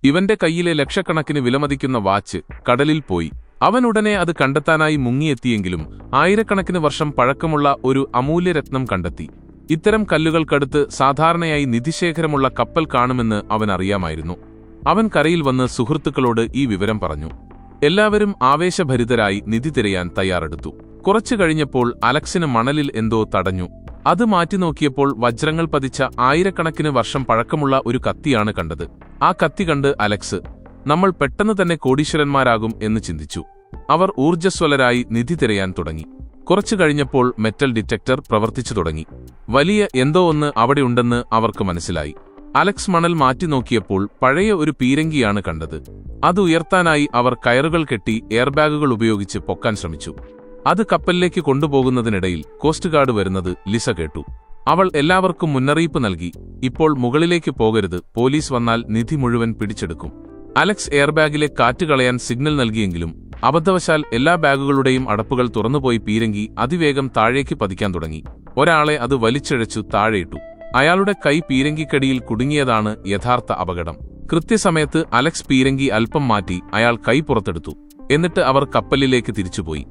ഇവന്റെ കയ്യിലെ ലക്ഷക്കണക്കിന് വിലമതിക്കുന്ന വാച്ച് കടലിൽ പോയി. അവൻ ഉടനെ അത് കണ്ടെത്താനായി മുങ്ങിയെത്തിയെങ്കിലും ആയിരക്കണക്കിന് വർഷം പഴക്കമുള്ള ഒരു അമൂല്യരത്നം കണ്ടെത്തി. ഇത്തരം കല്ലുകൾക്കടുത്ത് സാധാരണയായി നിധിശേഖരമുള്ള കപ്പൽ കാണുമെന്ന് അവൻ അറിയാമായിരുന്നു. അവൻ കരയിൽ വന്ന് സുഹൃത്തുക്കളോട് ഈ വിവരം പറഞ്ഞു. എല്ലാവരും ആവേശഭരിതരായി നിധി തിരയാൻ തയ്യാറെടുത്തു. കുറച്ചു കഴിഞ്ഞപ്പോൾ അലക്സിന് മണലിൽ എന്തോ തടഞ്ഞു. അത് മാറ്റിനോക്കിയപ്പോൾ വജ്രങ്ങൾ പതിച്ച ആയിരക്കണക്കിന് വർഷം പഴക്കമുള്ള ഒരു കത്തിയാണ് കണ്ടത്. ആ കത്തി കണ്ട് അലക്സ്, നമ്മൾ പെട്ടെന്ന് തന്നെ കോടീശ്വരന്മാരാകും എന്ന് ചിന്തിച്ചു. അവർ ഊർജ്ജസ്വലരായി നിധി തിരയാൻ തുടങ്ങി. കുറച്ചു കഴിഞ്ഞപ്പോൾ മെറ്റൽ ഡിറ്റക്ടർ പ്രവർത്തിച്ചു തുടങ്ങി. വലിയ എന്തോ ഒന്ന് അവിടെയുണ്ടെന്ന് അവർക്ക് മനസ്സിലായി. അലക്സ് മണൽ മാറ്റി നോക്കിയപ്പോൾ പഴയ ഒരു പീരങ്കിയാണ് കണ്ടത്. അത് ഉയർത്താനായി അവർ കയറുകൾ കെട്ടി എയർബാഗുകൾ ഉപയോഗിച്ച് പൊക്കാൻ ശ്രമിച്ചു. അത് കപ്പലിലേക്ക് കൊണ്ടുപോകുന്നതിനിടയിൽ കോസ്റ്റ് ഗാർഡ് വരുന്നത് ലിസ കേട്ടു. അവൾ എല്ലാവർക്കും മുന്നറിയിപ്പ് നൽകി, ഇപ്പോൾ മുകളിലേക്ക് പോകരുത്, പോലീസ് വന്നാൽ നിധി മുഴുവൻ പിടിച്ചെടുക്കും. അലക്സ് എയർബാഗിലെ കാറ്റ് കളയാൻ സിഗ്നൽ നൽകിയെങ്കിലും അബദ്ധവശാൽ എല്ലാ ബാഗുകളുടെയും അടപ്പുകൾ തുറന്നുപോയി പീരങ്കി അതിവേഗം താഴേക്ക് പതിക്കാൻ തുടങ്ങി. ഒരാളെ അത് വലിച്ചിഴച്ചു താഴെയിട്ടു. അയാളുടെ കൈ പീരങ്കിക്കടിയിൽ കുടുങ്ങിയതാണ് യഥാർത്ഥ അപകടം. കൃത്യസമയത്ത് അലക്സ് പീരങ്കി അല്പം മാറ്റി അയാൾ കൈ പുറത്തെടുത്തു. എന്നിട്ട് അവർ കപ്പലിലേക്ക് തിരിച്ചുപോയി.